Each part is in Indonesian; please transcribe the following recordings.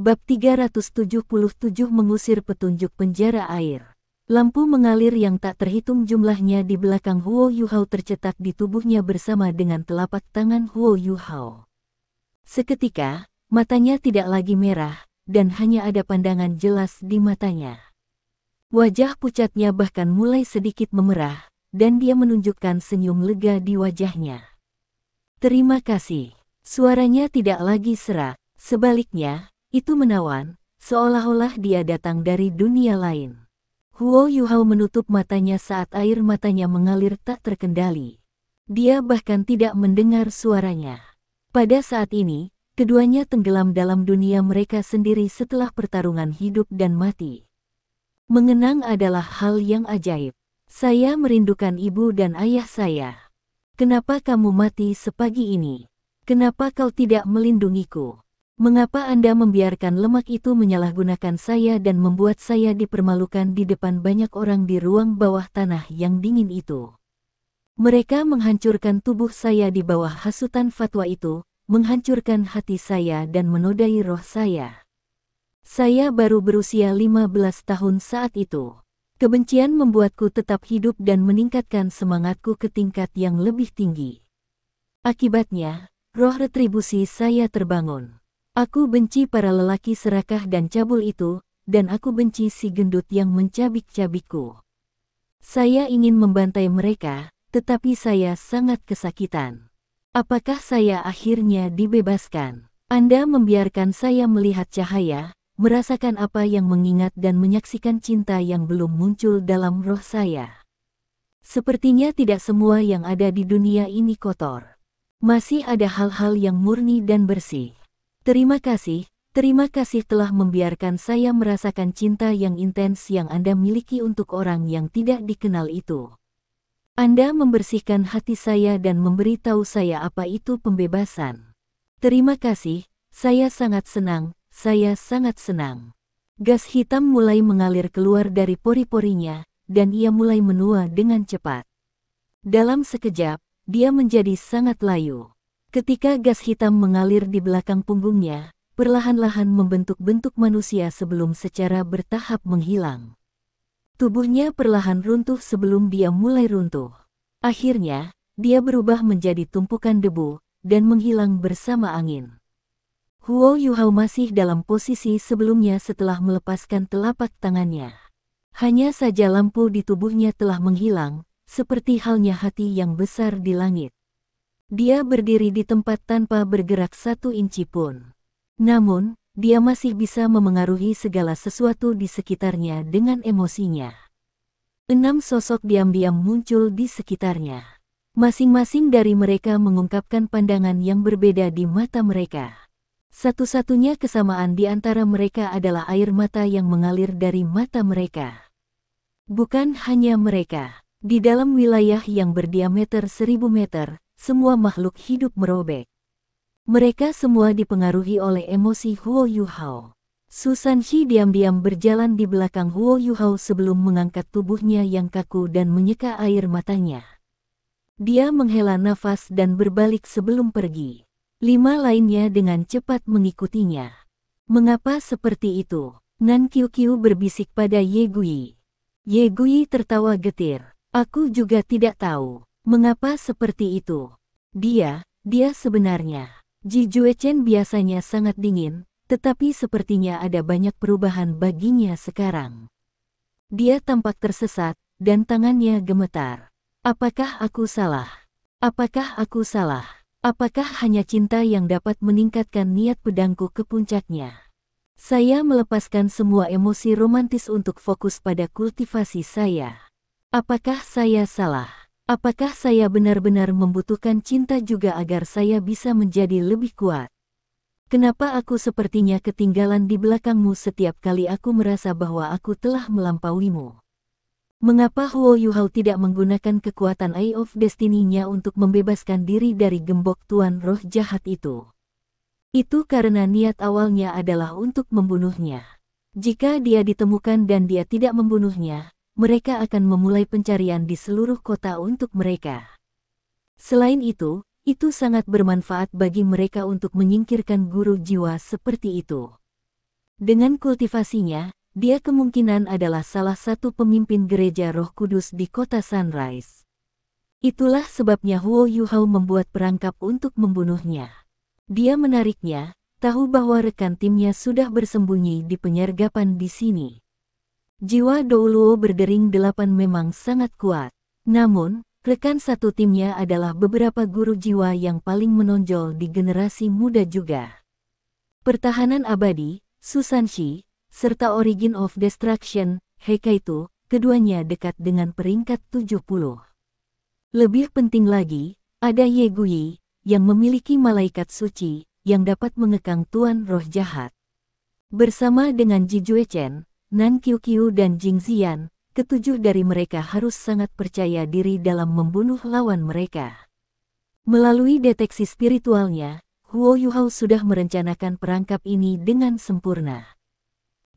Bab 377 Mengusir petunjuk penjara air. Lampu mengalir yang tak terhitung jumlahnya di belakang Huo Yuhao tercetak di tubuhnya bersama dengan telapak tangan Huo Yuhao. Seketika, matanya tidak lagi merah, dan hanya ada pandangan jelas di matanya. Wajah pucatnya bahkan mulai sedikit memerah, dan dia menunjukkan senyum lega di wajahnya. "Terima kasih." Suaranya tidak lagi serak, sebaliknya, itu menawan, seolah-olah dia datang dari dunia lain. Huo Yuhao menutup matanya saat air matanya mengalir tak terkendali. Dia bahkan tidak mendengar suaranya. Pada saat ini, keduanya tenggelam dalam dunia mereka sendiri setelah pertarungan hidup dan mati. Mengenang adalah hal yang ajaib. Saya merindukan ibu dan ayah saya. Kenapa kamu mati sepagi ini? Kenapa kau tidak melindungiku? Mengapa Anda membiarkan lemak itu menyalahgunakan saya dan membuat saya dipermalukan di depan banyak orang di ruang bawah tanah yang dingin itu? Mereka menghancurkan tubuh saya di bawah hasutan fatwa itu, menghancurkan hati saya dan menodai roh saya. Saya baru berusia 15 tahun saat itu. Kebencian membuatku tetap hidup dan meningkatkan semangatku ke tingkat yang lebih tinggi. Akibatnya, roh retribusi saya terbangun. Aku benci para lelaki serakah dan cabul itu, dan aku benci si gendut yang mencabik-cabikku. Saya ingin membantai mereka, tetapi saya sangat kesakitan. Apakah saya akhirnya dibebaskan? Anda membiarkan saya melihat cahaya, merasakan apa yang mengingat dan menyaksikan cinta yang belum muncul dalam roh saya. Sepertinya tidak semua yang ada di dunia ini kotor. Masih ada hal-hal yang murni dan bersih. Terima kasih telah membiarkan saya merasakan cinta yang intens yang Anda miliki untuk orang yang tidak dikenal itu. Anda membersihkan hati saya dan memberitahu saya apa itu pembebasan. Terima kasih, saya sangat senang, saya sangat senang. Gas hitam mulai mengalir keluar dari pori-porinya, dan ia mulai menua dengan cepat. Dalam sekejap, dia menjadi sangat layu. Ketika gas hitam mengalir di belakang punggungnya, perlahan-lahan membentuk bentuk manusia sebelum secara bertahap menghilang. Tubuhnya perlahan runtuh sebelum dia mulai runtuh. Akhirnya, dia berubah menjadi tumpukan debu, dan menghilang bersama angin. Huo Yuhao masih dalam posisi sebelumnya setelah melepaskan telapak tangannya. Hanya saja lampu di tubuhnya telah menghilang, seperti halnya hati yang besar di langit. Dia berdiri di tempat tanpa bergerak 1 inci pun. Namun, dia masih bisa memengaruhi segala sesuatu di sekitarnya dengan emosinya. 6 sosok diam-diam muncul di sekitarnya. Masing-masing dari mereka mengungkapkan pandangan yang berbeda di mata mereka. Satu-satunya kesamaan di antara mereka adalah air mata yang mengalir dari mata mereka. Bukan hanya mereka. Di dalam wilayah yang berdiameter 1000 meter, semua makhluk hidup merobek. Mereka semua dipengaruhi oleh emosi Huo Yuhao. Su Sanxi diam-diam berjalan di belakang Huo Yuhao sebelum mengangkat tubuhnya yang kaku dan menyeka air matanya. Dia menghela nafas dan berbalik sebelum pergi. 5 lainnya dengan cepat mengikutinya. Mengapa seperti itu? Nan Qiuqiu berbisik pada Ye Gui. Ye Gui tertawa getir. Aku juga tidak tahu. Mengapa seperti itu? Dia sebenarnya. Ji Juechen biasanya sangat dingin, tetapi sepertinya ada banyak perubahan baginya sekarang. Dia tampak tersesat, dan tangannya gemetar. Apakah aku salah? Apakah aku salah? Apakah hanya cinta yang dapat meningkatkan niat pedangku ke puncaknya? Saya melepaskan semua emosi romantis untuk fokus pada kultivasi saya. Apakah saya salah? Apakah saya benar-benar membutuhkan cinta juga agar saya bisa menjadi lebih kuat? Kenapa aku sepertinya ketinggalan di belakangmu setiap kali aku merasa bahwa aku telah melampauimu? Mengapa Huo Yuhao tidak menggunakan kekuatan Eye of Destiny-nya untuk membebaskan diri dari gembok tuan roh jahat itu? Itu karena niat awalnya adalah untuk membunuhnya. Jika dia ditemukan dan dia tidak membunuhnya, mereka akan memulai pencarian di seluruh kota untuk mereka. Selain itu sangat bermanfaat bagi mereka untuk menyingkirkan guru jiwa seperti itu. Dengan kultivasinya, dia kemungkinan adalah salah satu pemimpin gereja Roh Kudus di kota Sunrise. Itulah sebabnya Huo Yuhao membuat perangkap untuk membunuhnya. Dia menariknya, tahu bahwa rekan timnya sudah bersembunyi di penyergapan di sini. Jiwa Douluo berdering 8 memang sangat kuat. Namun, rekan satu timnya adalah beberapa guru jiwa yang paling menonjol di generasi muda juga. Pertahanan Abadi, Susanshi, serta Origin of Destruction, Heikaitu, keduanya dekat dengan peringkat 70. Lebih penting lagi, ada Ye Guyi, yang memiliki malaikat suci, yang dapat mengekang tuan roh jahat. Bersama dengan Ji Juechen, Nan Qiuqiu dan Jing Ziyan, ketujuh dari mereka harus sangat percaya diri dalam membunuh lawan mereka. Melalui deteksi spiritualnya, Huo Yuhao sudah merencanakan perangkap ini dengan sempurna.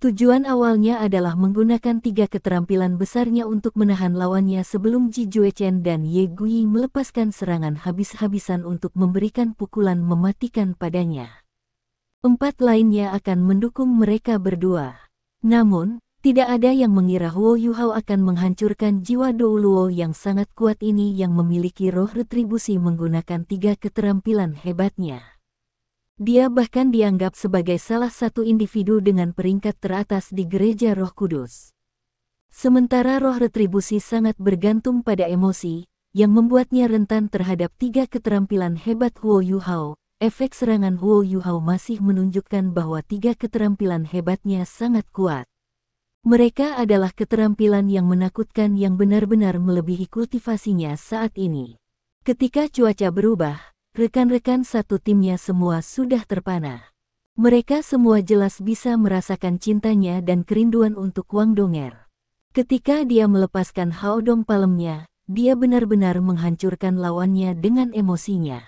Tujuan awalnya adalah menggunakan 3 keterampilan besarnya untuk menahan lawannya sebelum Ji Juechen dan Ye Guyi melepaskan serangan habis-habisan untuk memberikan pukulan mematikan padanya. 4 lainnya akan mendukung mereka berdua. Namun, tidak ada yang mengira Huo Yuhao akan menghancurkan jiwa Douluo yang sangat kuat ini yang memiliki roh retribusi menggunakan 3 keterampilan hebatnya. Dia bahkan dianggap sebagai salah satu individu dengan peringkat teratas di gereja Roh Kudus. Sementara roh retribusi sangat bergantung pada emosi, yang membuatnya rentan terhadap 3 keterampilan hebat Huo Yuhao. Efek serangan Huo Yuhao masih menunjukkan bahwa 3 keterampilan hebatnya sangat kuat. Mereka adalah keterampilan yang menakutkan yang benar-benar melebihi kultivasinya saat ini. Ketika cuaca berubah, rekan-rekan satu timnya semua sudah terpana. Mereka semua jelas bisa merasakan cintanya dan kerinduan untuk Wang Donger. Ketika dia melepaskan Haodong Palemnya, dia benar-benar menghancurkan lawannya dengan emosinya.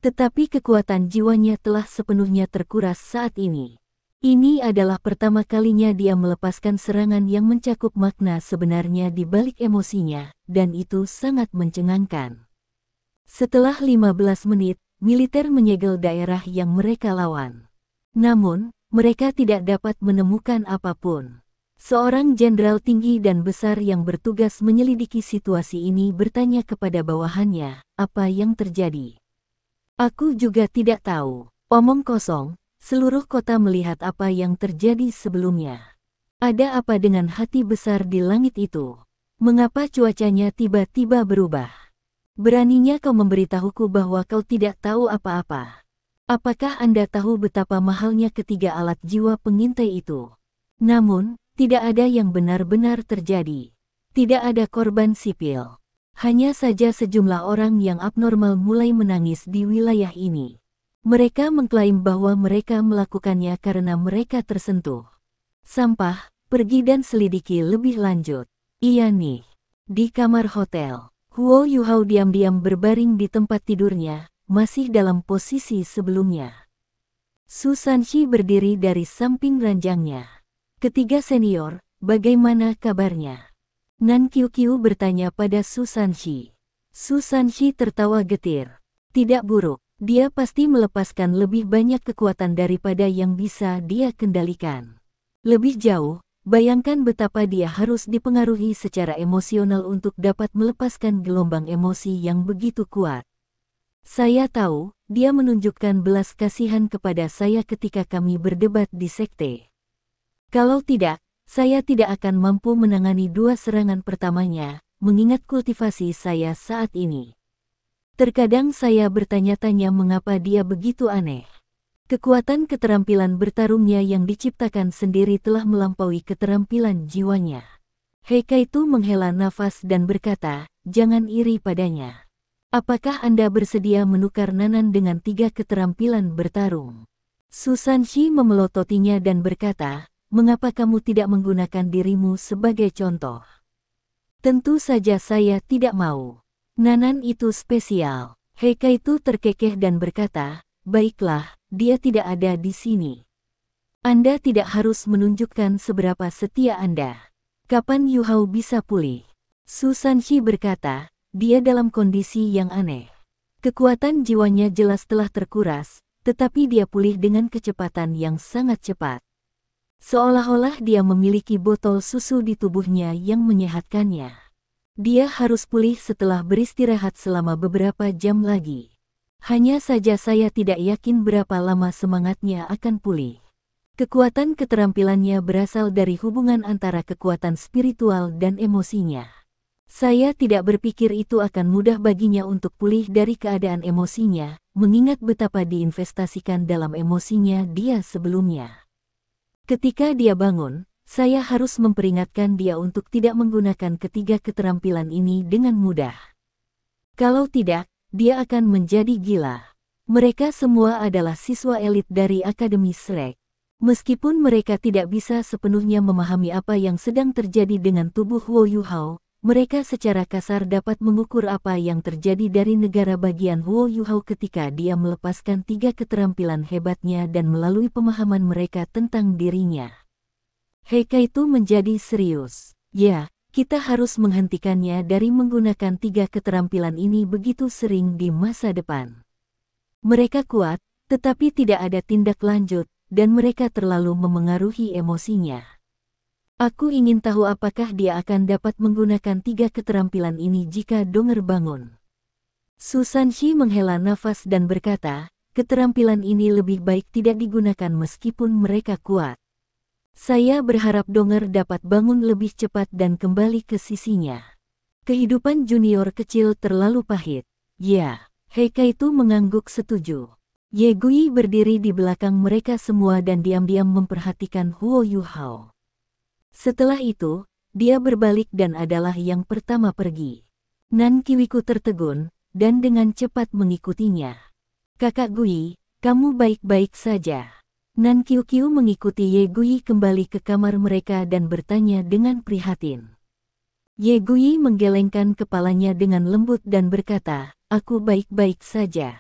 Tetapi kekuatan jiwanya telah sepenuhnya terkuras saat ini. Ini adalah pertama kalinya dia melepaskan serangan yang mencakup makna sebenarnya di balik emosinya, dan itu sangat mencengangkan. Setelah 15 menit, militer menyegel daerah yang mereka lawan. Namun, mereka tidak dapat menemukan apapun. Seorang jenderal tinggi dan besar yang bertugas menyelidiki situasi ini bertanya kepada bawahannya, apa yang terjadi? Aku juga tidak tahu. Omong kosong, seluruh kota melihat apa yang terjadi sebelumnya. Ada apa dengan hati besar di langit itu? Mengapa cuacanya tiba-tiba berubah? Beraninya kau memberitahuku bahwa kau tidak tahu apa-apa. Apakah Anda tahu betapa mahalnya ketiga alat jiwa pengintai itu? Namun, tidak ada yang benar-benar terjadi. Tidak ada korban sipil. Hanya saja sejumlah orang yang abnormal mulai menangis di wilayah ini. Mereka mengklaim bahwa mereka melakukannya karena mereka tersentuh. Sampah, pergi dan selidiki lebih lanjut. Iya nih. Di kamar hotel, Huo Yuhao diam-diam berbaring di tempat tidurnya, masih dalam posisi sebelumnya. Susanshi berdiri dari samping ranjangnya. Ketiga senior, bagaimana kabarnya? Nan Qiuqiu bertanya pada Susanshi. Susanshi tertawa getir. Tidak buruk, dia pasti melepaskan lebih banyak kekuatan daripada yang bisa dia kendalikan. Lebih jauh, bayangkan betapa dia harus dipengaruhi secara emosional untuk dapat melepaskan gelombang emosi yang begitu kuat. Saya tahu, dia menunjukkan belas kasihan kepada saya ketika kami berdebat di sekte. Kalau tidak, saya tidak akan mampu menangani 2 serangan pertamanya, mengingat kultivasi saya saat ini. Terkadang saya bertanya-tanya mengapa dia begitu aneh. Kekuatan keterampilan bertarungnya yang diciptakan sendiri telah melampaui keterampilan jiwanya. Heikaitu menghela nafas dan berkata, jangan iri padanya. Apakah Anda bersedia menukar Nanan dengan 3 keterampilan bertarung? Susanshi memelototinya dan berkata, mengapa kamu tidak menggunakan dirimu sebagai contoh? Tentu saja saya tidak mau. Nanan itu spesial. Heikaitu terkekeh dan berkata, baiklah, dia tidak ada di sini. Anda tidak harus menunjukkan seberapa setia Anda. Kapan Yuhao bisa pulih? Susanshi berkata, dia dalam kondisi yang aneh. Kekuatan jiwanya jelas telah terkuras, tetapi dia pulih dengan kecepatan yang sangat cepat. Seolah-olah dia memiliki botol susu di tubuhnya yang menyehatkannya. Dia harus pulih setelah beristirahat selama beberapa jam lagi. Hanya saja saya tidak yakin berapa lama semangatnya akan pulih. Kekuatan keterampilannya berasal dari hubungan antara kekuatan spiritual dan emosinya. Saya tidak berpikir itu akan mudah baginya untuk pulih dari keadaan emosinya, mengingat betapa diinvestasikan dalam emosinya dia sebelumnya. Ketika dia bangun, saya harus memperingatkan dia untuk tidak menggunakan ketiga keterampilan ini dengan mudah. Kalau tidak, dia akan menjadi gila. Mereka semua adalah siswa elit dari Akademi Shrek. Meskipun mereka tidak bisa sepenuhnya memahami apa yang sedang terjadi dengan tubuh Huo Yuhao, mereka secara kasar dapat mengukur apa yang terjadi dari negara bagian Huo Yuhao ketika dia melepaskan tiga keterampilan hebatnya dan melalui pemahaman mereka tentang dirinya. Heika itu menjadi serius. Ya, kita harus menghentikannya dari menggunakan tiga keterampilan ini begitu sering di masa depan. Mereka kuat, tetapi tidak ada tindak lanjut, dan mereka terlalu memengaruhi emosinya. Aku ingin tahu apakah dia akan dapat menggunakan tiga keterampilan ini jika Dong'er bangun. Su Sanxi menghela nafas dan berkata, keterampilan ini lebih baik tidak digunakan meskipun mereka kuat. Saya berharap Dong'er dapat bangun lebih cepat dan kembali ke sisinya. Kehidupan junior kecil terlalu pahit. Ya, Heika itu mengangguk setuju. Ye Gui berdiri di belakang mereka semua dan diam-diam memperhatikan Huo Yuhao. Setelah itu, dia berbalik dan adalah yang pertama pergi. Nan Kiwiku tertegun, dan dengan cepat mengikutinya. Kakak Gui, kamu baik-baik saja. Nan Kiu mengikuti Ye Gui kembali ke kamar mereka dan bertanya dengan prihatin. Ye Gui menggelengkan kepalanya dengan lembut dan berkata, aku baik-baik saja.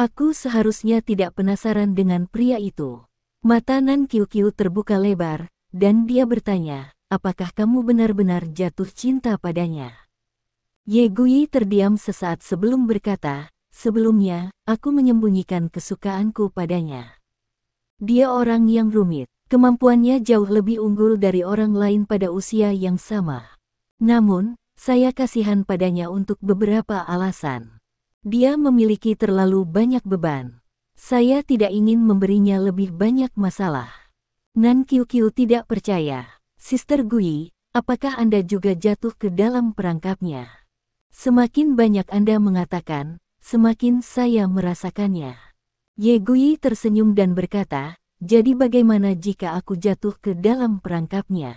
Aku seharusnya tidak penasaran dengan pria itu. Mata Nan Kiu terbuka lebar, dan dia bertanya, apakah kamu benar-benar jatuh cinta padanya? Ye Gui terdiam sesaat sebelum berkata, sebelumnya, aku menyembunyikan kesukaanku padanya. Dia orang yang rumit, kemampuannya jauh lebih unggul dari orang lain pada usia yang sama. Namun, saya kasihan padanya untuk beberapa alasan. Dia memiliki terlalu banyak beban. Saya tidak ingin memberinya lebih banyak masalah. Nan Kiu tidak percaya. Sister Gui, apakah Anda juga jatuh ke dalam perangkapnya? Semakin banyak Anda mengatakan, semakin saya merasakannya. Ye Gui tersenyum dan berkata, jadi bagaimana jika aku jatuh ke dalam perangkapnya?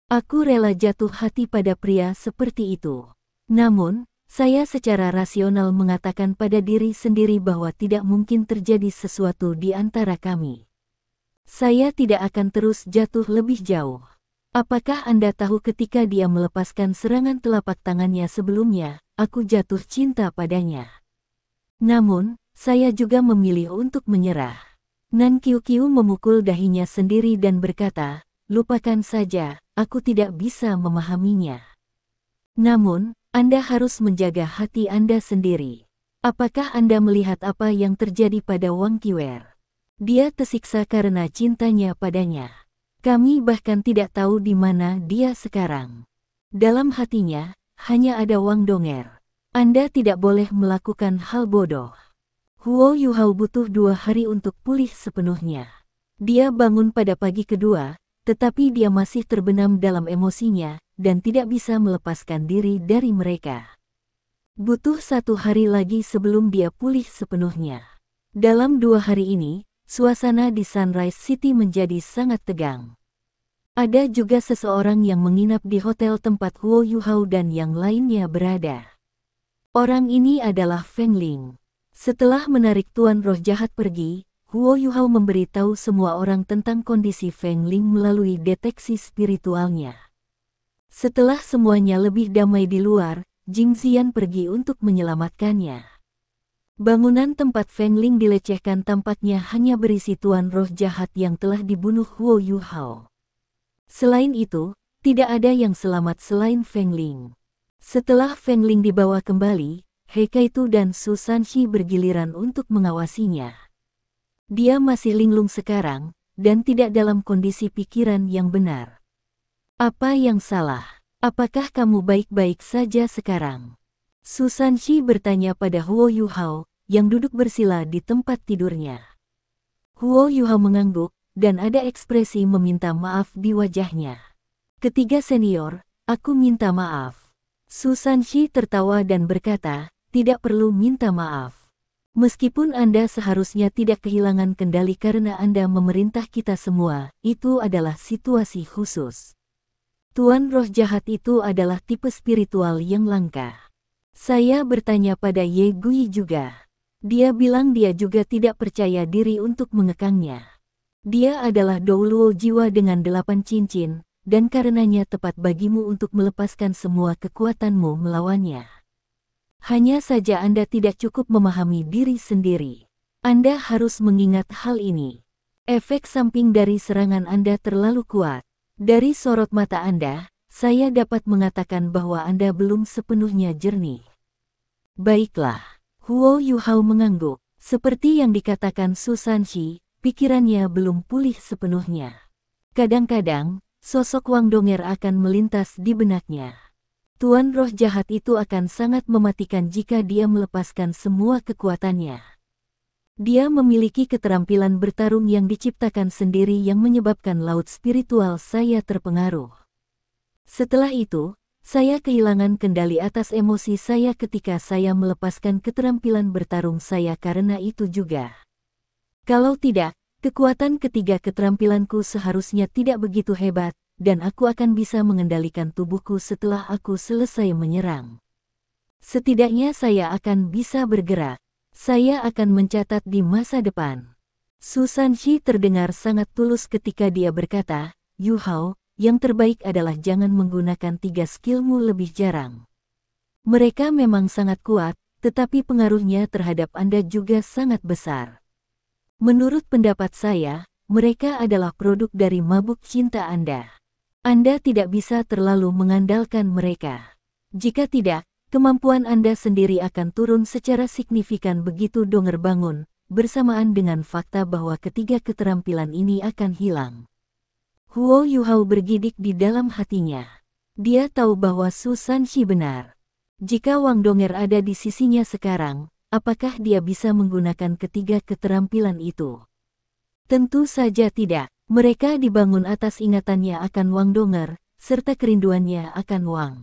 Aku rela jatuh hati pada pria seperti itu. Namun, saya secara rasional mengatakan pada diri sendiri bahwa tidak mungkin terjadi sesuatu di antara kami. Saya tidak akan terus jatuh lebih jauh. Apakah Anda tahu ketika dia melepaskan serangan telapak tangannya sebelumnya, aku jatuh cinta padanya. Namun, saya juga memilih untuk menyerah. Nan Kiu memukul dahinya sendiri dan berkata, lupakan saja, aku tidak bisa memahaminya. Namun, Anda harus menjaga hati Anda sendiri. Apakah Anda melihat apa yang terjadi pada Wang Qiwer? Dia tersiksa karena cintanya padanya. Kami bahkan tidak tahu di mana dia sekarang. Dalam hatinya, hanya ada Wang Dong'er. Anda tidak boleh melakukan hal bodoh. Huo Yuhao butuh 2 hari untuk pulih sepenuhnya. Dia bangun pada pagi kedua, tetapi dia masih terbenam dalam emosinya, dan tidak bisa melepaskan diri dari mereka. Butuh 1 hari lagi sebelum dia pulih sepenuhnya. Dalam 2 hari ini, suasana di Sunrise City menjadi sangat tegang. Ada juga seseorang yang menginap di hotel tempat Huo Yuhao dan yang lainnya berada. Orang ini adalah Feng Ling. Setelah menarik Tuan Roh Jahat pergi, Huo Yuhao memberitahu semua orang tentang kondisi Feng Ling melalui deteksi spiritualnya. Setelah semuanya lebih damai di luar, Jing Xian pergi untuk menyelamatkannya. Bangunan tempat Feng Ling dilecehkan tampaknya hanya berisi Tuan Roh Jahat yang telah dibunuh Huo Yuhao. Selain itu, tidak ada yang selamat selain Feng Ling. Setelah Feng Ling dibawa kembali, Heika itu dan Su Sanxi bergiliran untuk mengawasinya. Dia masih linglung sekarang, dan tidak dalam kondisi pikiran yang benar. Apa yang salah? Apakah kamu baik-baik saja sekarang? Su Sanxi bertanya pada Huo Yuhao, yang duduk bersila di tempat tidurnya. Huo Yuhao mengangguk, dan ada ekspresi meminta maaf di wajahnya. Ketiga senior, aku minta maaf. Su Sanxi tertawa dan berkata, tidak perlu minta maaf. Meskipun Anda seharusnya tidak kehilangan kendali karena Anda memerintah kita semua, itu adalah situasi khusus. Tuan roh jahat itu adalah tipe spiritual yang langka. Saya bertanya pada Ye Gui juga. Dia bilang dia juga tidak percaya diri untuk mengekangnya. Dia adalah Douluo jiwa dengan 8 cincin, dan karenanya tepat bagimu untuk melepaskan semua kekuatanmu melawannya. Hanya saja Anda tidak cukup memahami diri sendiri. Anda harus mengingat hal ini. Efek samping dari serangan Anda terlalu kuat. Dari sorot mata Anda, saya dapat mengatakan bahwa Anda belum sepenuhnya jernih. Baiklah, Huo Yuhao mengangguk. Seperti yang dikatakan Su Sanxi, pikirannya belum pulih sepenuhnya. Kadang-kadang, sosok Wang Donger akan melintas di benaknya. Tuan roh jahat itu akan sangat mematikan jika dia melepaskan semua kekuatannya. Dia memiliki keterampilan bertarung yang diciptakan sendiri yang menyebabkan laut spiritual saya terpengaruh. Setelah itu, saya kehilangan kendali atas emosi saya ketika saya melepaskan keterampilan bertarung saya karena itu juga. Kalau tidak, kekuatan ketiga keterampilanku seharusnya tidak begitu hebat, dan aku akan bisa mengendalikan tubuhku setelah aku selesai menyerang. Setidaknya saya akan bisa bergerak. Saya akan mencatat di masa depan. Su Sanxi terdengar sangat tulus ketika dia berkata, Yuhao, yang terbaik adalah jangan menggunakan 3 skillmu lebih jarang. Mereka memang sangat kuat, tetapi pengaruhnya terhadap Anda juga sangat besar. Menurut pendapat saya, mereka adalah produk dari mabuk cinta Anda. Anda tidak bisa terlalu mengandalkan mereka. Jika tidak, kemampuan Anda sendiri akan turun secara signifikan begitu Donger bangun, bersamaan dengan fakta bahwa ketiga keterampilan ini akan hilang. Huo Yuhao bergidik di dalam hatinya. Dia tahu bahwa Su Sanxi benar. Jika Wang Donger ada di sisinya sekarang, apakah dia bisa menggunakan ketiga keterampilan itu? Tentu saja tidak. Mereka dibangun atas ingatannya akan Wang Donger, serta kerinduannya akan Wang.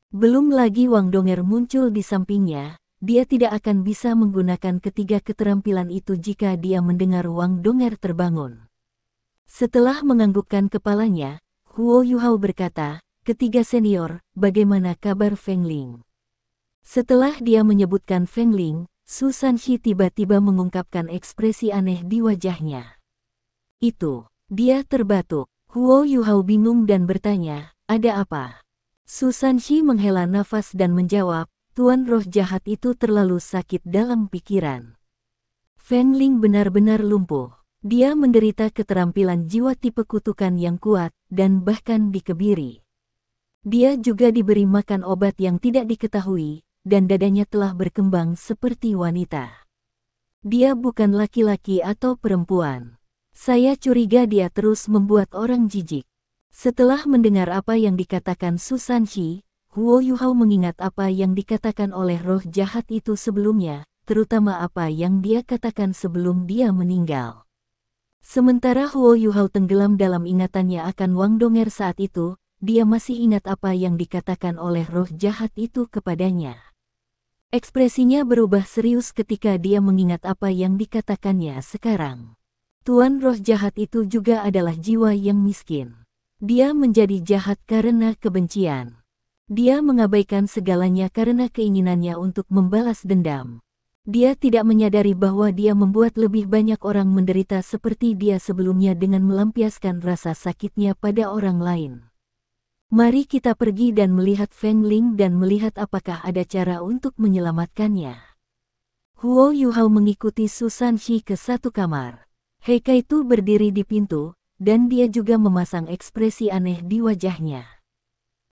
Belum lagi Wang Donger muncul di sampingnya, dia tidak akan bisa menggunakan ketiga keterampilan itu jika dia mendengar Wang Donger terbangun. Setelah menganggukkan kepalanya, Huo Yuhao berkata, ketiga senior, bagaimana kabar Feng Ling? Setelah dia menyebutkan Feng Ling, Su Sanxi tiba-tiba mengungkapkan ekspresi aneh di wajahnya. Itu, dia terbatuk. Huo Yuhao bingung dan bertanya, ada apa? Su Sanxi menghela nafas dan menjawab, tuan roh jahat itu terlalu sakit dalam pikiran. Feng Ling benar-benar lumpuh. Dia menderita keterampilan jiwa tipe kutukan yang kuat, dan bahkan dikebiri. Dia juga diberi makan obat yang tidak diketahui, dan dadanya telah berkembang seperti wanita. Dia bukan laki-laki atau perempuan. Saya curiga dia terus membuat orang jijik. Setelah mendengar apa yang dikatakan Su Sanxi, Huo Yuhao mengingat apa yang dikatakan oleh roh jahat itu sebelumnya, terutama apa yang dia katakan sebelum dia meninggal. Sementara Huo Yuhao tenggelam dalam ingatannya akan Wang Donger saat itu, dia masih ingat apa yang dikatakan oleh roh jahat itu kepadanya. Ekspresinya berubah serius ketika dia mengingat apa yang dikatakannya sekarang. Tuan roh jahat itu juga adalah jiwa yang miskin. Dia menjadi jahat karena kebencian. Dia mengabaikan segalanya karena keinginannya untuk membalas dendam. Dia tidak menyadari bahwa dia membuat lebih banyak orang menderita seperti dia sebelumnya dengan melampiaskan rasa sakitnya pada orang lain. Mari kita pergi dan melihat Feng Ling dan melihat apakah ada cara untuk menyelamatkannya. Huo Yuhao mengikuti Su Sanxi ke satu kamar. Heika itu berdiri di pintu, dan dia juga memasang ekspresi aneh di wajahnya.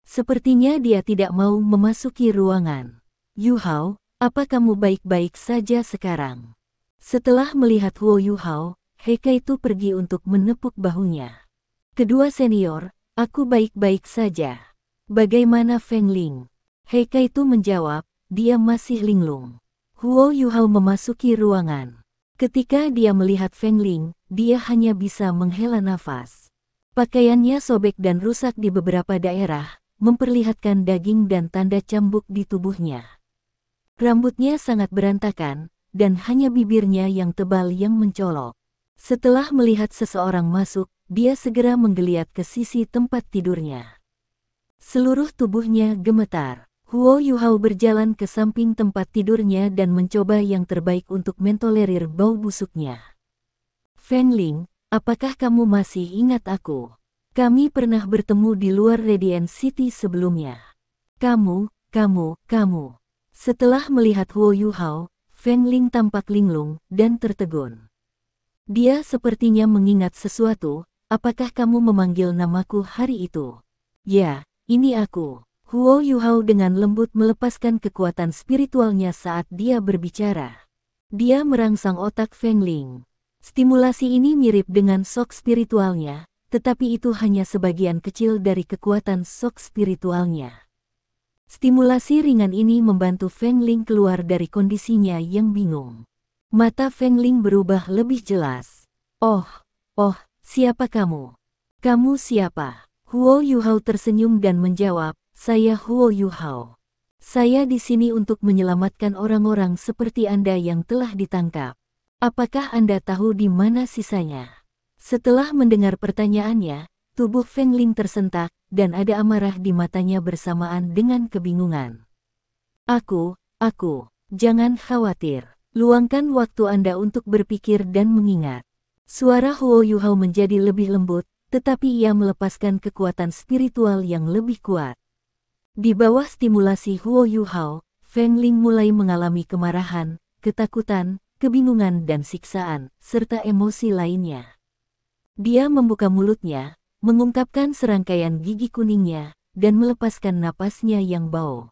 Sepertinya dia tidak mau memasuki ruangan. Yuhao, apa kamu baik-baik saja sekarang? Setelah melihat Huo Yuhao, He Kaitu pergi untuk menepuk bahunya. Kedua senior, aku baik-baik saja. Bagaimana Feng Ling? He Kaitu menjawab, dia masih linglung. Huo Yuhao memasuki ruangan. Ketika dia melihat Feng Ling, dia hanya bisa menghela nafas. Pakaiannya sobek dan rusak di beberapa daerah, memperlihatkan daging dan tanda cambuk di tubuhnya. Rambutnya sangat berantakan, dan hanya bibirnya yang tebal yang mencolok. Setelah melihat seseorang masuk, dia segera menggeliat ke sisi tempat tidurnya. Seluruh tubuhnya gemetar. Huo Yuhao berjalan ke samping tempat tidurnya dan mencoba yang terbaik untuk mentolerir bau busuknya. Feng Ling, apakah kamu masih ingat aku? Kami pernah bertemu di luar Radiant City sebelumnya. Kamu. Setelah melihat Huo Yuhao, Feng Ling tampak linglung dan tertegun. Dia sepertinya mengingat sesuatu. Apakah kamu memanggil namaku hari itu? Ya, ini aku. Huo Yuhao dengan lembut melepaskan kekuatan spiritualnya saat dia berbicara. Dia merangsang otak Feng Ling. Stimulasi ini mirip dengan shock spiritualnya, tetapi itu hanya sebagian kecil dari kekuatan shock spiritualnya. Stimulasi ringan ini membantu Feng Ling keluar dari kondisinya yang bingung. Mata Feng Ling berubah lebih jelas. Oh, siapa kamu? Kamu siapa? Huo Yuhao tersenyum dan menjawab, saya Huo Yuhao. Saya di sini untuk menyelamatkan orang-orang seperti Anda yang telah ditangkap. Apakah Anda tahu di mana sisanya? Setelah mendengar pertanyaannya, tubuh Feng Ling tersentak, dan ada amarah di matanya bersamaan dengan kebingungan. Aku, jangan khawatir. Luangkan waktu Anda untuk berpikir dan mengingat. Suara Huo Yuhao menjadi lebih lembut, tetapi ia melepaskan kekuatan spiritual yang lebih kuat. Di bawah stimulasi Huo Yuhao, Feng Ling mulai mengalami kemarahan, ketakutan, kebingungan dan siksaan, serta emosi lainnya. Dia membuka mulutnya, mengungkapkan serangkaian gigi kuningnya, dan melepaskan napasnya yang bau.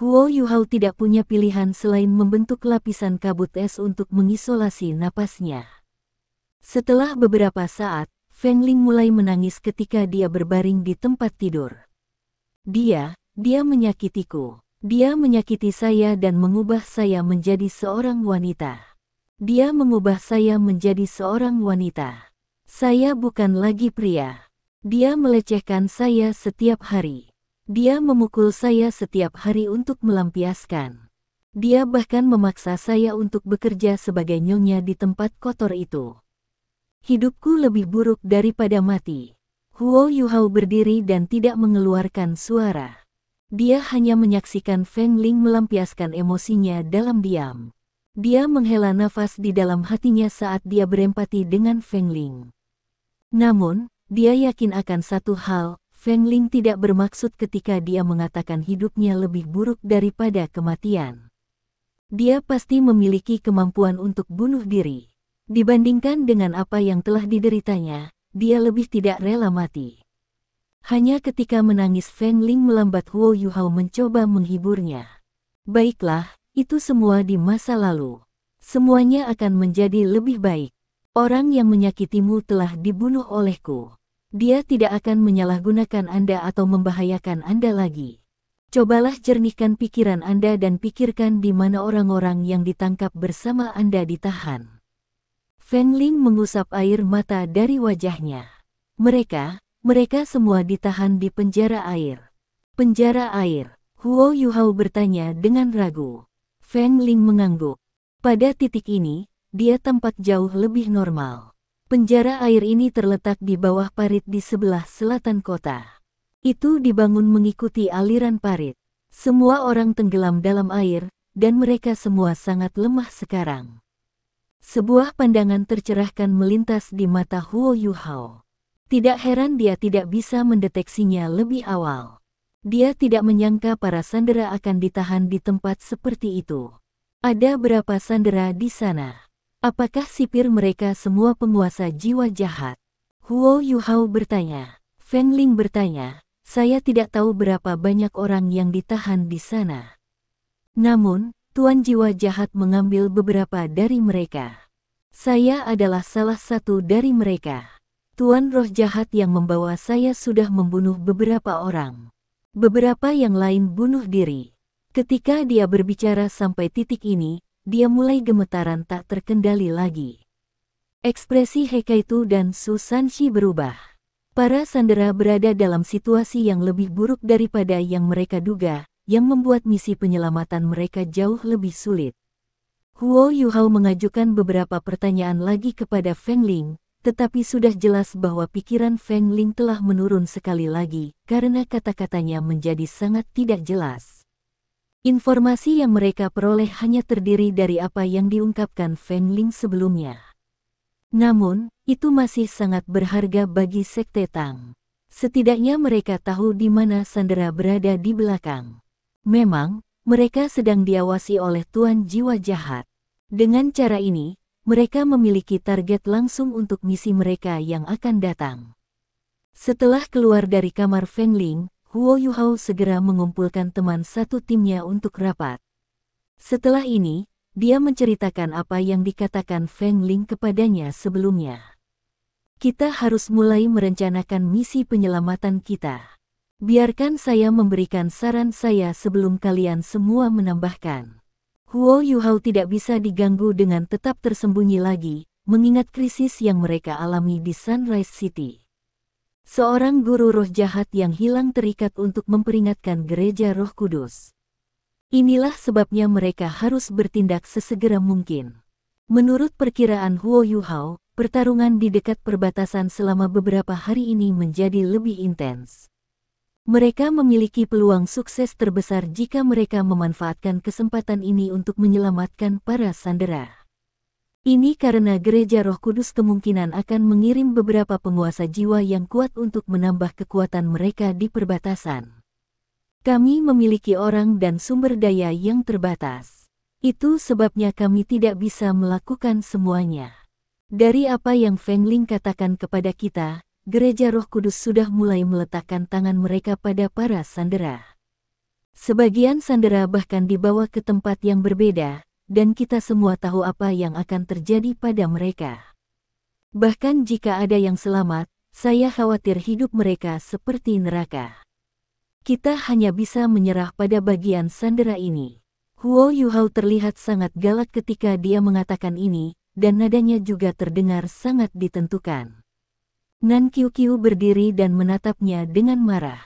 Huo Yuhao tidak punya pilihan selain membentuk lapisan kabut es untuk mengisolasi napasnya. Setelah beberapa saat, Feng Ling mulai menangis ketika dia berbaring di tempat tidur. Dia menyakitiku. Dia menyakiti saya dan mengubah saya menjadi seorang wanita. Dia mengubah saya menjadi seorang wanita. Saya bukan lagi pria. Dia melecehkan saya setiap hari. Dia memukul saya setiap hari untuk melampiaskan. Dia bahkan memaksa saya untuk bekerja sebagai nyonya di tempat kotor itu. Hidupku lebih buruk daripada mati. Huo Yuhao berdiri dan tidak mengeluarkan suara. Dia hanya menyaksikan Feng Ling melampiaskan emosinya dalam diam. Dia menghela nafas di dalam hatinya saat dia berempati dengan Feng Ling. Namun, dia yakin akan satu hal, Feng Ling tidak bermaksud ketika dia mengatakan hidupnya lebih buruk daripada kematian. Dia pasti memiliki kemampuan untuk bunuh diri. Dibandingkan dengan apa yang telah dideritanya, dia lebih tidak rela mati. Hanya ketika menangis Feng Ling melambat Huo Yuhao mencoba menghiburnya. Baiklah, itu semua di masa lalu. Semuanya akan menjadi lebih baik. Orang yang menyakitimu telah dibunuh olehku. Dia tidak akan menyalahgunakan Anda atau membahayakan Anda lagi. Cobalah jernihkan pikiran Anda dan pikirkan di mana orang-orang yang ditangkap bersama Anda ditahan. Feng Ling mengusap air mata dari wajahnya. Mereka semua ditahan di penjara air. Penjara air? Huo Yuhao bertanya dengan ragu. Feng Ling mengangguk. Pada titik ini, dia tampak jauh lebih normal. Penjara air ini terletak di bawah parit di sebelah selatan kota. Itu dibangun mengikuti aliran parit. Semua orang tenggelam dalam air, dan mereka semua sangat lemah sekarang. Sebuah pandangan tercerahkan melintas di mata Huo Yuhao. Tidak heran dia tidak bisa mendeteksinya lebih awal. Dia tidak menyangka para sandera akan ditahan di tempat seperti itu. Ada berapa sandera di sana? Apakah sipir mereka semua penguasa jiwa jahat? Huo Yuhao bertanya. Feng Ling bertanya, saya tidak tahu berapa banyak orang yang ditahan di sana. Namun, Tuan Jiwa Jahat mengambil beberapa dari mereka. Saya adalah salah satu dari mereka. Tuan roh jahat yang membawa saya sudah membunuh beberapa orang. Beberapa yang lain bunuh diri. Ketika dia berbicara sampai titik ini, dia mulai gemetaran tak terkendali lagi. Ekspresi Hekaitu dan Su Sanshi berubah. Para sandera berada dalam situasi yang lebih buruk daripada yang mereka duga, yang membuat misi penyelamatan mereka jauh lebih sulit. Huo Yuhao mengajukan beberapa pertanyaan lagi kepada Feng Ling, tetapi sudah jelas bahwa pikiran Feng Ling telah menurun sekali lagi, karena kata-katanya menjadi sangat tidak jelas. Informasi yang mereka peroleh hanya terdiri dari apa yang diungkapkan Feng Ling sebelumnya. Namun, itu masih sangat berharga bagi Sekte Tang. Setidaknya mereka tahu di mana sandera berada di belakang. Memang, mereka sedang diawasi oleh Tuan Jiwa Jahat. Dengan cara ini, mereka memiliki target langsung untuk misi mereka yang akan datang. Setelah keluar dari kamar Feng Ling, Huo Yuhao segera mengumpulkan teman satu timnya untuk rapat. Setelah ini, dia menceritakan apa yang dikatakan Feng Ling kepadanya sebelumnya. Kita harus mulai merencanakan misi penyelamatan kita. Biarkan saya memberikan saran saya sebelum kalian semua menambahkan. Huo Yuhao tidak bisa diganggu dengan tetap tersembunyi lagi, mengingat krisis yang mereka alami di Sunrise City. Seorang guru roh jahat yang hilang terikat untuk memperingatkan gereja Roh Kudus. Inilah sebabnya mereka harus bertindak sesegera mungkin. Menurut perkiraan Huo Yuhao, pertarungan di dekat perbatasan selama beberapa hari ini menjadi lebih intens. Mereka memiliki peluang sukses terbesar jika mereka memanfaatkan kesempatan ini untuk menyelamatkan para sandera. Ini karena Gereja Roh Kudus kemungkinan akan mengirim beberapa penguasa jiwa yang kuat untuk menambah kekuatan mereka di perbatasan. Kami memiliki orang dan sumber daya yang terbatas. Itu sebabnya kami tidak bisa melakukan semuanya. Dari apa yang Feng Ling katakan kepada kita, Gereja Roh Kudus sudah mulai meletakkan tangan mereka pada para sandera. Sebagian sandera bahkan dibawa ke tempat yang berbeda, dan kita semua tahu apa yang akan terjadi pada mereka. Bahkan jika ada yang selamat, saya khawatir hidup mereka seperti neraka. Kita hanya bisa menyerah pada bagian sandera ini. Huo Yuhao terlihat sangat galak ketika dia mengatakan ini, dan nadanya juga terdengar sangat ditentukan. Nan Qiuqiu berdiri dan menatapnya dengan marah.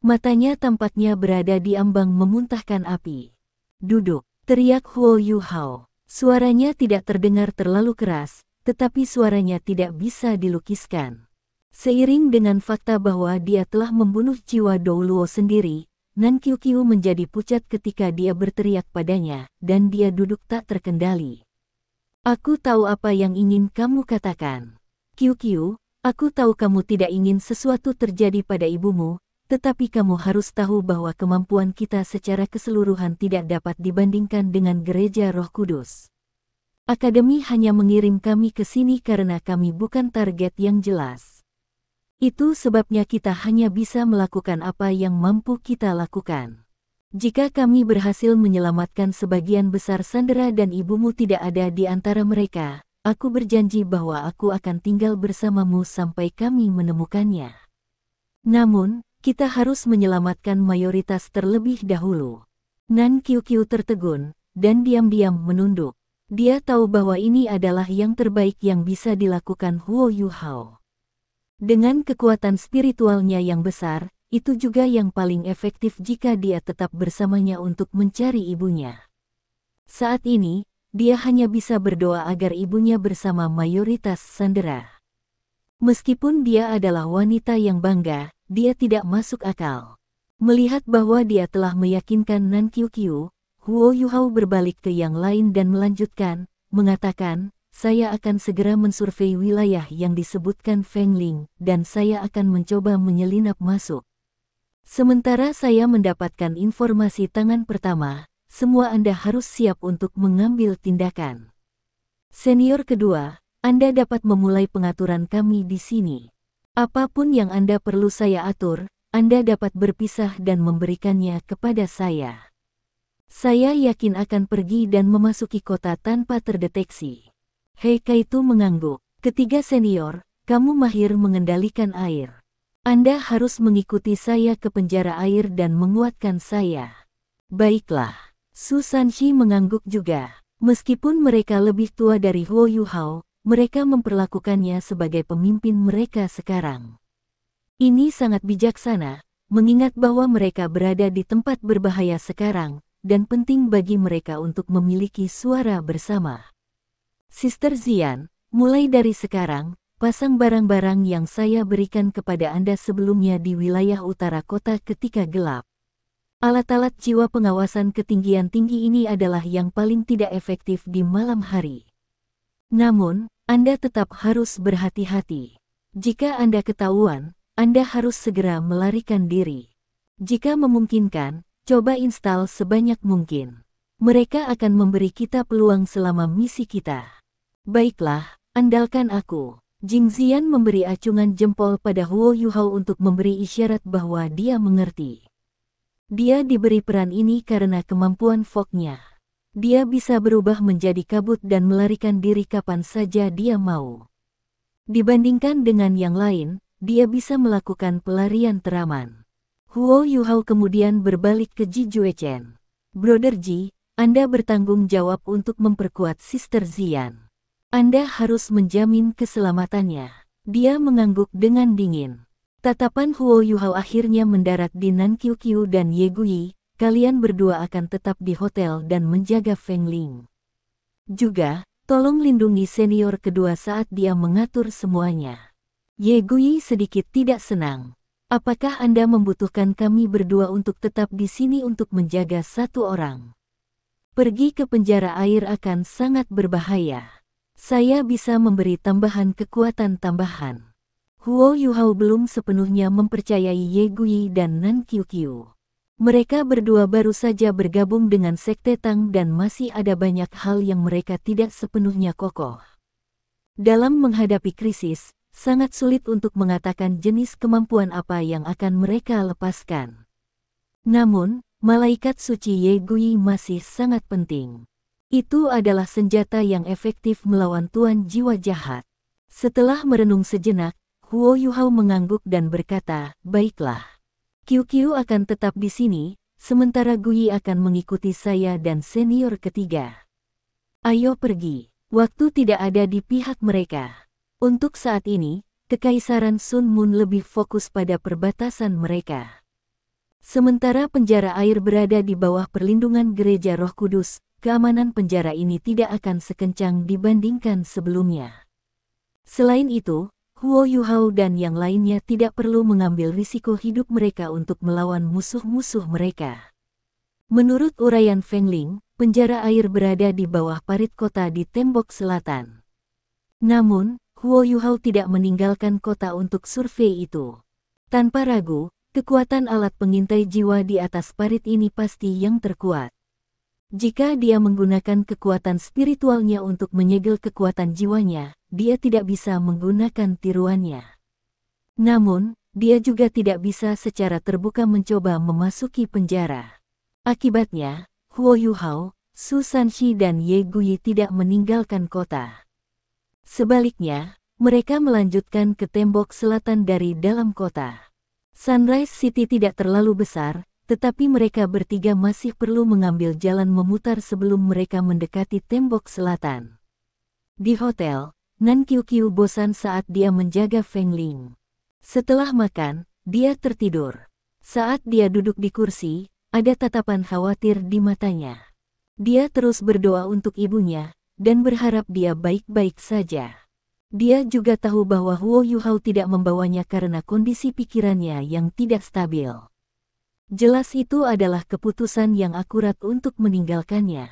Matanya tampaknya berada di ambang memuntahkan api. Duduk, teriak Huo Yuhao. Suaranya tidak terdengar terlalu keras, tetapi suaranya tidak bisa dilukiskan. Seiring dengan fakta bahwa dia telah membunuh jiwa Dou Luo sendiri, Nan Qiuqiu menjadi pucat ketika dia berteriak padanya, dan dia duduk tak terkendali. Aku tahu apa yang ingin kamu katakan. Qiuqiu, aku tahu kamu tidak ingin sesuatu terjadi pada ibumu, tetapi kamu harus tahu bahwa kemampuan kita secara keseluruhan tidak dapat dibandingkan dengan Gereja Roh Kudus. Akademi hanya mengirim kami ke sini karena kami bukan target yang jelas. Itu sebabnya kita hanya bisa melakukan apa yang mampu kita lakukan. Jika kami berhasil menyelamatkan sebagian besar sandera dan ibumu tidak ada di antara mereka, aku berjanji bahwa aku akan tinggal bersamamu sampai kami menemukannya. Namun, kita harus menyelamatkan mayoritas terlebih dahulu. Nan Qiuqiu tertegun, dan diam-diam menunduk. Dia tahu bahwa ini adalah yang terbaik yang bisa dilakukan Huo Yuhao. Dengan kekuatan spiritualnya yang besar, itu juga yang paling efektif jika dia tetap bersamanya untuk mencari ibunya. Saat ini, dia hanya bisa berdoa agar ibunya bersama mayoritas sandera. Meskipun dia adalah wanita yang bangga, dia tidak masuk akal. Melihat bahwa dia telah meyakinkan Nan Qiuqiu, Huo Yuhao berbalik ke yang lain dan melanjutkan, mengatakan, saya akan segera mensurvei wilayah yang disebutkan Feng Ling, dan saya akan mencoba menyelinap masuk. Sementara saya mendapatkan informasi tangan pertama, semua Anda harus siap untuk mengambil tindakan. Senior kedua, Anda dapat memulai pengaturan kami di sini. Apapun yang Anda perlu saya atur, Anda dapat berpisah dan memberikannya kepada saya. Saya yakin akan pergi dan memasuki kota tanpa terdeteksi. Hei Kaito mengangguk. Ketiga senior, kamu mahir mengendalikan air. Anda harus mengikuti saya ke penjara air dan menguatkan saya. Baiklah. Su Sanshi mengangguk juga. Meskipun mereka lebih tua dari Huo Yuhao, mereka memperlakukannya sebagai pemimpin mereka sekarang. Ini sangat bijaksana, mengingat bahwa mereka berada di tempat berbahaya sekarang, dan penting bagi mereka untuk memiliki suara bersama. Sister Zian, mulai dari sekarang, pasang barang-barang yang saya berikan kepada Anda sebelumnya di wilayah utara kota ketika gelap. Alat-alat jiwa pengawasan ketinggian tinggi ini adalah yang paling tidak efektif di malam hari. Namun, Anda tetap harus berhati-hati. Jika Anda ketahuan, Anda harus segera melarikan diri. Jika memungkinkan, coba install sebanyak mungkin. Mereka akan memberi kita peluang selama misi kita. Baiklah, andalkan aku. Jing Zian memberi acungan jempol pada Huo Yuhao untuk memberi isyarat bahwa dia mengerti. Dia diberi peran ini karena kemampuan Fog-nya. Dia bisa berubah menjadi kabut dan melarikan diri kapan saja dia mau. Dibandingkan dengan yang lain, dia bisa melakukan pelarian teraman. Huo Yuhao kemudian berbalik ke Ji Juechen. Brother Ji, Anda bertanggung jawab untuk memperkuat Sister Zian. Anda harus menjamin keselamatannya. Dia mengangguk dengan dingin. Tatapan Huo Yuhao akhirnya mendarat di Nanqiuqiu dan Ye Guyi. Kalian berdua akan tetap di hotel dan menjaga Feng Ling. Juga, tolong lindungi senior kedua saat dia mengatur semuanya. Ye Guyi sedikit tidak senang. Apakah Anda membutuhkan kami berdua untuk tetap di sini untuk menjaga satu orang? Pergi ke penjara air akan sangat berbahaya. Saya bisa memberi tambahan kekuatan tambahan. Huo Yuhao belum sepenuhnya mempercayai Ye Guyi dan Nanqiuqiu. Mereka berdua baru saja bergabung dengan Sekte Tang dan masih ada banyak hal yang mereka tidak sepenuhnya kokoh. Dalam menghadapi krisis, sangat sulit untuk mengatakan jenis kemampuan apa yang akan mereka lepaskan. Namun, malaikat suci Ye Guyi masih sangat penting. Itu adalah senjata yang efektif melawan tuan jiwa jahat. Setelah merenung sejenak, Huo Yuhao mengangguk dan berkata, baiklah. Qiu akan tetap di sini, sementara Guyi akan mengikuti saya dan senior ketiga. Ayo pergi, waktu tidak ada di pihak mereka. Untuk saat ini, Kekaisaran Sun Moon lebih fokus pada perbatasan mereka. Sementara penjara air berada di bawah perlindungan Gereja Roh Kudus, keamanan penjara ini tidak akan sekencang dibandingkan sebelumnya. Selain itu, Huo Yuhao dan yang lainnya tidak perlu mengambil risiko hidup mereka untuk melawan musuh-musuh mereka. Menurut uraian Feng Ling, penjara air berada di bawah parit kota di tembok selatan. Namun, Huo Yuhao tidak meninggalkan kota untuk survei itu. Tanpa ragu, kekuatan alat pengintai jiwa di atas parit ini pasti yang terkuat. Jika dia menggunakan kekuatan spiritualnya untuk menyegel kekuatan jiwanya, dia tidak bisa menggunakan tiruannya. Namun, dia juga tidak bisa secara terbuka mencoba memasuki penjara. Akibatnya, Huo Yuhao, Su Sanshi dan Ye Guyi tidak meninggalkan kota. Sebaliknya, mereka melanjutkan ke tembok selatan dari dalam kota. Sunrise City tidak terlalu besar, tetapi mereka bertiga masih perlu mengambil jalan memutar sebelum mereka mendekati tembok selatan. Di hotel, Nanqiuqiu bosan saat dia menjaga Feng Ling. Setelah makan, dia tertidur. Saat dia duduk di kursi, ada tatapan khawatir di matanya. Dia terus berdoa untuk ibunya, dan berharap dia baik-baik saja. Dia juga tahu bahwa Huo Yuhao tidak membawanya karena kondisi pikirannya yang tidak stabil. Jelas itu adalah keputusan yang akurat untuk meninggalkannya.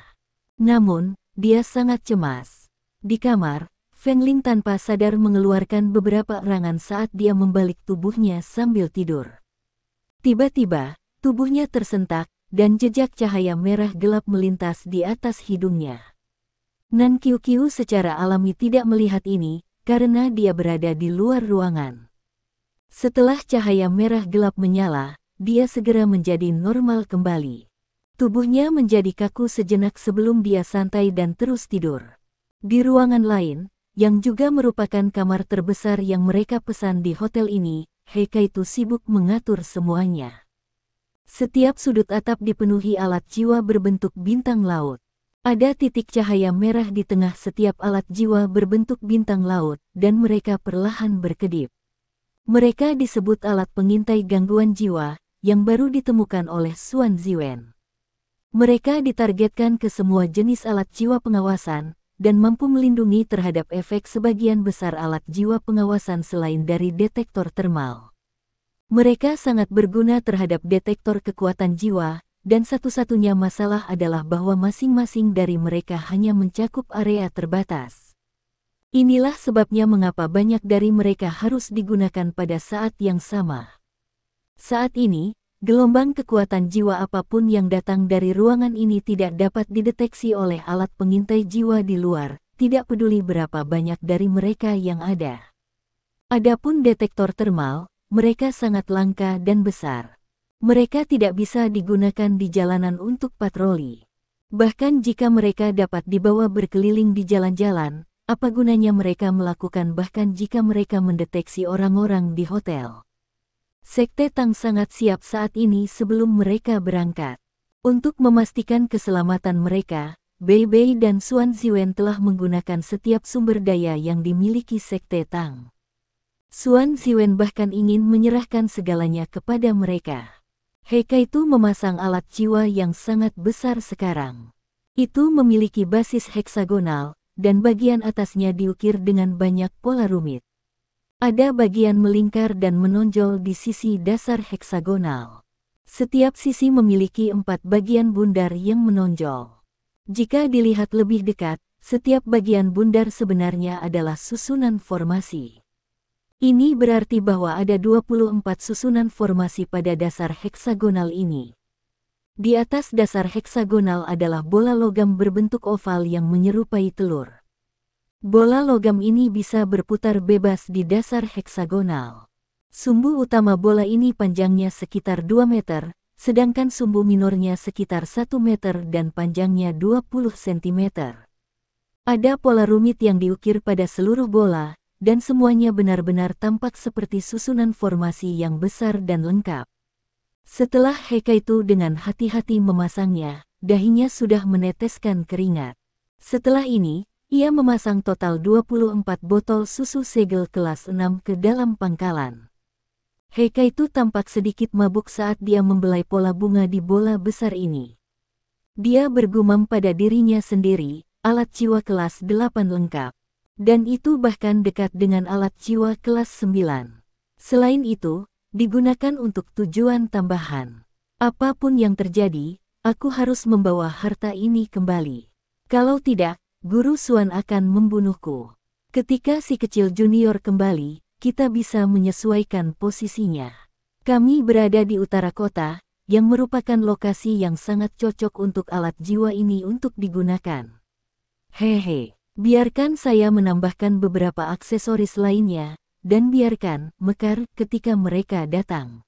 Namun, dia sangat cemas. Di kamar, Feng Ling tanpa sadar mengeluarkan beberapa erangan saat dia membalik tubuhnya sambil tidur. Tiba-tiba, tubuhnya tersentak, dan jejak cahaya merah gelap melintas di atas hidungnya. Nanqiuqiu secara alami tidak melihat ini, karena dia berada di luar ruangan. Setelah cahaya merah gelap menyala, dia segera menjadi normal kembali. Tubuhnya menjadi kaku sejenak sebelum dia santai dan terus tidur. Di ruangan lain, yang juga merupakan kamar terbesar yang mereka pesan di hotel ini, Heikaitu sibuk mengatur semuanya. Setiap sudut atap dipenuhi alat jiwa berbentuk bintang laut. Ada titik cahaya merah di tengah setiap alat jiwa berbentuk bintang laut, dan mereka perlahan berkedip. Mereka disebut alat pengintai gangguan jiwa, yang baru ditemukan oleh Xuan Ziwen. Mereka ditargetkan ke semua jenis alat jiwa pengawasan, dan mampu melindungi terhadap efek sebagian besar alat jiwa pengawasan selain dari detektor termal. Mereka sangat berguna terhadap detektor kekuatan jiwa, dan satu-satunya masalah adalah bahwa masing-masing dari mereka hanya mencakup area terbatas. Inilah sebabnya mengapa banyak dari mereka harus digunakan pada saat yang sama. Saat ini, gelombang kekuatan jiwa apapun yang datang dari ruangan ini tidak dapat dideteksi oleh alat pengintai jiwa di luar, tidak peduli berapa banyak dari mereka yang ada. Adapun detektor termal, mereka sangat langka dan besar. Mereka tidak bisa digunakan di jalanan untuk patroli. Bahkan jika mereka dapat dibawa berkeliling di jalan-jalan, apa gunanya mereka melakukan bahkan jika mereka mendeteksi orang-orang di hotel? Sekte Tang sangat siap saat ini sebelum mereka berangkat. Untuk memastikan keselamatan mereka, Bei Bei dan Xuan Ziwen telah menggunakan setiap sumber daya yang dimiliki Sekte Tang. Xuan Ziwen bahkan ingin menyerahkan segalanya kepada mereka. Heikaitu memasang alat jiwa yang sangat besar sekarang. Itu memiliki basis heksagonal, dan bagian atasnya diukir dengan banyak pola rumit. Ada bagian melingkar dan menonjol di sisi dasar heksagonal. Setiap sisi memiliki 4 bagian bundar yang menonjol. Jika dilihat lebih dekat, setiap bagian bundar sebenarnya adalah susunan formasi. Ini berarti bahwa ada 24 susunan formasi pada dasar heksagonal ini. Di atas dasar heksagonal adalah bola logam berbentuk oval yang menyerupai telur. Bola logam ini bisa berputar bebas di dasar heksagonal. Sumbu utama bola ini panjangnya sekitar 2 meter, sedangkan sumbu minornya sekitar 1 meter dan panjangnya 20 cm. Ada pola rumit yang diukir pada seluruh bola, dan semuanya benar-benar tampak seperti susunan formasi yang besar dan lengkap. Setelah Heikaitu dengan hati-hati memasangnya, dahinya sudah meneteskan keringat. Setelah ini, ia memasang total 24 botol susu segel kelas 6 ke dalam pangkalan. Heikaitu tampak sedikit mabuk saat dia membelai pola bunga di bola besar ini. Dia bergumam pada dirinya sendiri, alat jiwa kelas 8 lengkap. Dan itu bahkan dekat dengan alat jiwa kelas 9. Selain itu, digunakan untuk tujuan tambahan. Apapun yang terjadi, aku harus membawa harta ini kembali. Kalau tidak, Guru Xuan akan membunuhku. Ketika si kecil junior kembali, kita bisa menyesuaikan posisinya. Kami berada di utara kota, yang merupakan lokasi yang sangat cocok untuk alat jiwa ini untuk digunakan. Hehe, biarkan saya menambahkan beberapa aksesoris lainnya, dan biarkan mekar ketika mereka datang.